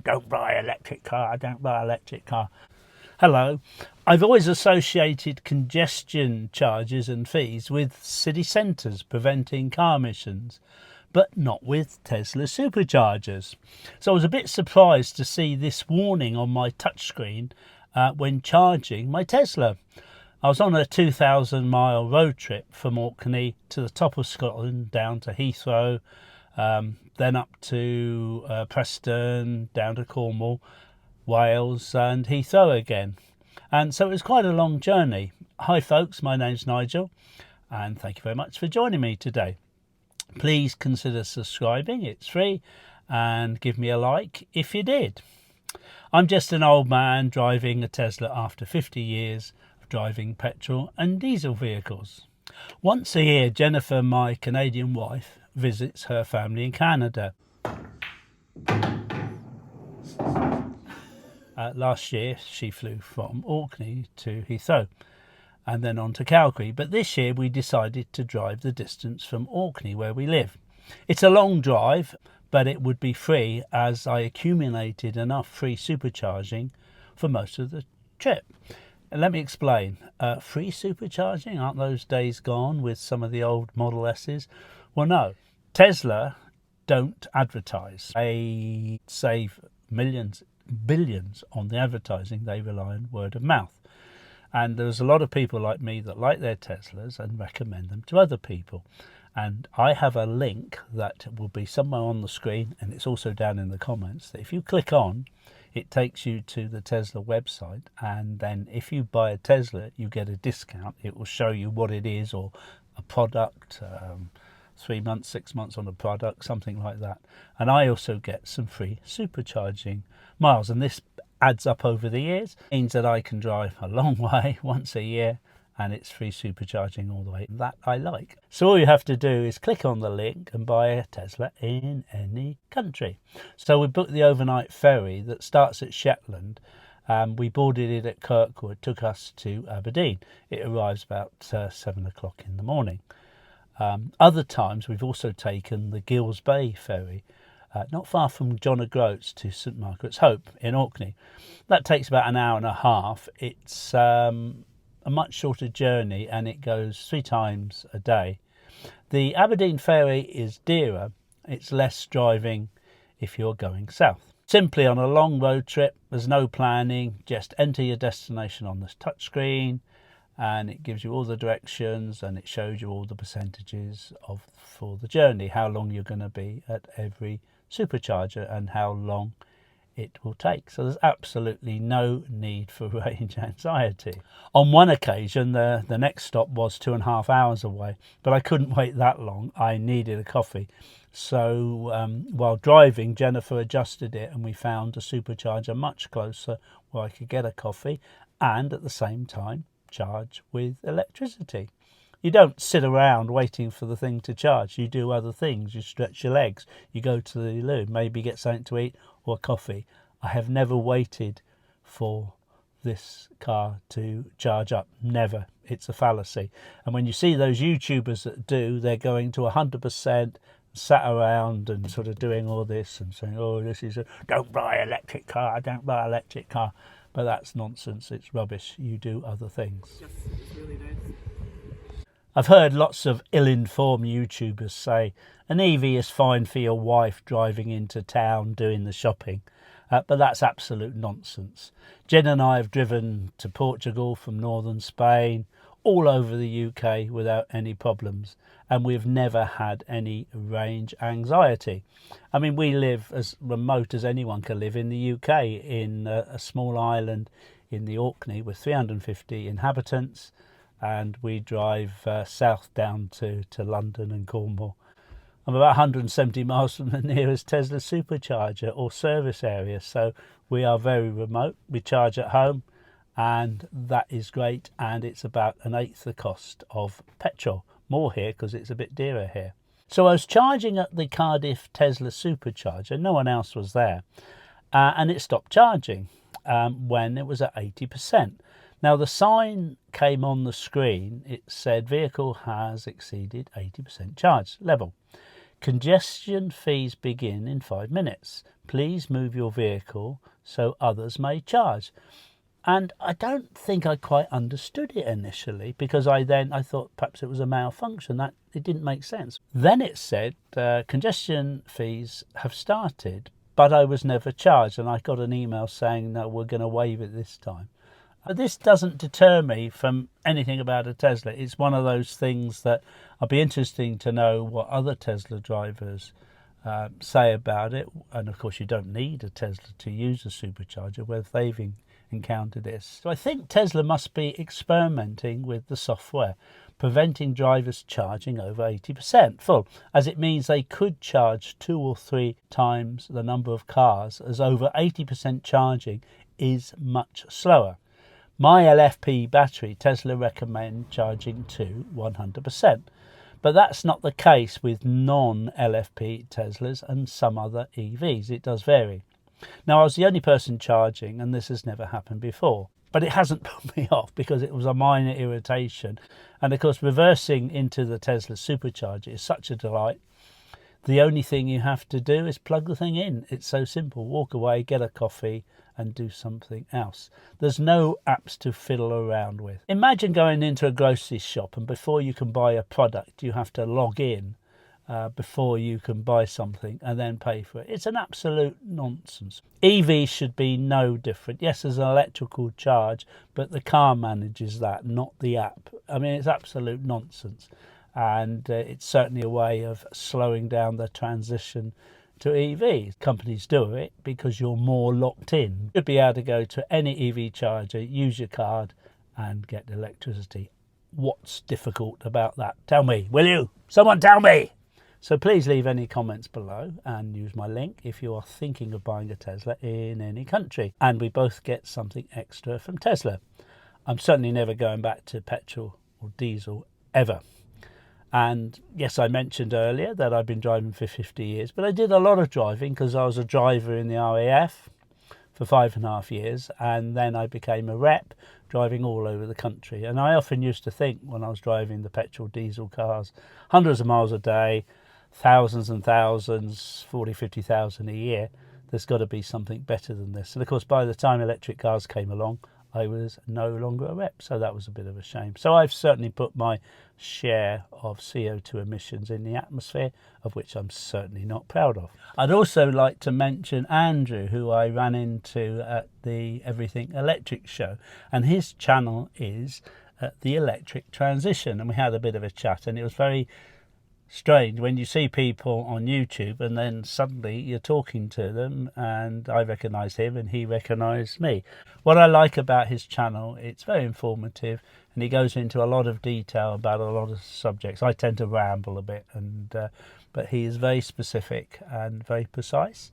don't buy electric car, don't buy electric car. Hello. I've always associated congestion charges and fees with city centres preventing car emissions, but not with Tesla superchargers. So I was a bit surprised to see this warning on my touchscreen when charging my Tesla. I was on a 2,000-mile road trip from Orkney to the top of Scotland, down to Heathrow, then up to Preston, down to Cornwall, Wales and Heathrow again. And so it was quite a long journey. Hi folks, my name's Nigel and thank you very much for joining me today. Please consider subscribing, it's free, and give me a like if you did. I'm just an old man driving a Tesla after 50 years of driving petrol and diesel vehicles. Once a year, Jennifer, my Canadian wife, visits her family in Canada. Last year she flew from Orkney to Heathrow and then on to Calgary, but this year we decided to drive the distance from Orkney where we live. It's a long drive, but it would be free as I accumulated enough free supercharging for most of the trip. And let me explain. Free supercharging, aren't those days gone with some of the old Model S's? Well, no. Tesla don't advertise. They save millions, billions on the advertising. They rely on word of mouth. And there's a lot of people like me that like their Teslas and recommend them to other people. And I have a link that will be somewhere on the screen, and it's also down in the comments, that if you click on, it takes you to the Tesla website, and then if you buy a Tesla you get a discount. It will show you what it is, or a product, 3 months, 6 months on a product, something like that. And I also get some free supercharging miles, and this adds up over the years. It means that I can drive a long way once a year, and it's free supercharging all the way. That I like. So all you have to do is click on the link and buy a Tesla in any country. So we booked the overnight ferry that starts at Shetland. We boarded it at Kirkwood, took us to Aberdeen. It arrives about 7 o'clock in the morning. Other times we've also taken the Gills Bay ferry, not far from John O'Groats, to St Margaret's Hope in Orkney. That takes about an hour and a half. It's a much shorter journey and it goes 3 times a day. The Aberdeen ferry is dearer. It's less driving if you're going south. Simply on a long road trip, there's no planning, just enter your destination on this touchscreen and it gives you all the directions and it shows you all the percentages for the journey, how long you're going to be at every supercharger and how long it will take. So there's absolutely no need for range anxiety. On one occasion, the next stop was 2.5 hours away, but I couldn't wait that long. I needed a coffee. So while driving, Jennifer adjusted it and we found a supercharger much closer where I could get a coffee and at the same time charge with electricity. You don't sit around waiting for the thing to charge. You do other things. You stretch your legs. You go to the loo, maybe get something to eat or coffee. I have never waited for this car to charge up. Never. It's a fallacy. And when you see those YouTubers that do, they're going to 100%, sat around and sort of doing all this and saying, oh, this is don't buy electric car, don't buy electric car. But that's nonsense. It's rubbish. You do other things. Yes, it's really nice. I've heard lots of ill-informed YouTubers say an EV is fine for your wife driving into town doing the shopping, but that's absolute nonsense. Jen and I have driven to Portugal from northern Spain, all over the UK without any problems, and we've never had any range anxiety. I mean, we live as remote as anyone can live in the UK, in a small island in the Orkney with 350 inhabitants, and we drive south down to London and Cornwall. I'm about 170 miles from the nearest Tesla supercharger or service area, so we are very remote. We charge at home and that is great, and it's about 1/8 the cost of petrol. More here because it's a bit dearer here. So I was charging at the Cardiff Tesla supercharger, no one else was there, and it stopped charging when it was at 80%. Now the sign came on the screen, it said vehicle has exceeded 80% charge level. Congestion fees begin in 5 minutes. Please move your vehicle so others may charge. And I don't think I quite understood it initially, because I thought perhaps it was a malfunction, that it didn't make sense. Then it said congestion fees have started, but I was never charged, and I got an email saying, no, we're going to waive it this time. But this doesn't deter me from anything about a Tesla. It's one of those things that I'll be interesting to know what other Tesla drivers say about it. And of course, you don't need a Tesla to use a supercharger, whether they've encountered this. So I think Tesla must be experimenting with the software, preventing drivers charging over 80% full, as it means they could charge 2 or 3 times the number of cars, as over 80% charging is much slower. My LFP battery, Tesla recommend charging to 100%. But that's not the case with non-LFP Teslas and some other EVs. It does vary. Now, I was the only person charging, and this has never happened before. But it hasn't put me off, because it was a minor irritation. And of course, reversing into the Tesla Supercharger is such a delight. The only thing you have to do is plug the thing in. It's so simple. Walk away, get a coffee, and do something else. There's no apps to fiddle around with. Imagine going into a grocery shop, and before you can buy a product, you have to log in before you can buy something and then pay for it. It's an absolute nonsense. EVs should be no different. Yes, there's an electrical charge, but the car manages that, not the app. I mean, it's absolute nonsense. And it's certainly a way of slowing down the transition to EVs. Companies do it because you're more locked in. You should be able to go to any EV charger, use your card, and get electricity. What's difficult about that? Tell me, will you? Someone tell me! So please leave any comments below and use my link if you are thinking of buying a Tesla in any country. And we both get something extra from Tesla. I'm certainly never going back to petrol or diesel ever. And yes, I mentioned earlier that I've been driving for 50 years, but I did a lot of driving because I was a driver in the RAF for 5.5 years, and then I became a rep driving all over the country. And I often used to think, when I was driving the petrol diesel cars, hundreds of miles a day, thousands and thousands, 40, 50,000 a year, there's got to be something better than this. And of course, by the time electric cars came along, I was no longer a rep, so that was a bit of a shame. So I've certainly put my share of CO2 emissions in the atmosphere, of which I'm certainly not proud of. I'd also like to mention Andrew, who I ran into at the Everything Electric show, and his channel is The Electric Transition, and we had a bit of a chat, and it was very strange when you see people on YouTube and then suddenly you're talking to them, and I recognised him and he recognised me. What I like about his channel, it's very informative, and he goes into a lot of detail about a lot of subjects. I tend to ramble a bit, and but he is very specific and very precise.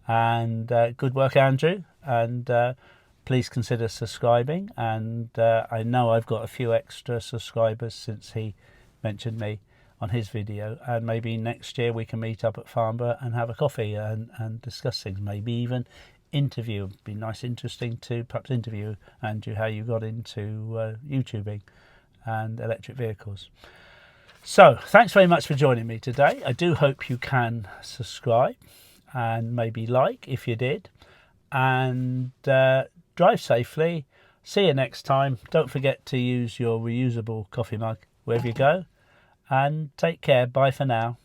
And good work, Andrew, and please consider subscribing. And I know I've got a few extra subscribers since he mentioned me on his video, and maybe next year we can meet up at Farnborough and have a coffee and discuss things, maybe even interview. It'd be nice, interesting to perhaps interview Andrew how you got into YouTubing and electric vehicles. So thanks very much for joining me today. I do hope you can subscribe and maybe like if you did, and drive safely. See you next time. Don't forget to use your reusable coffee mug wherever you go. And take care. Bye for now.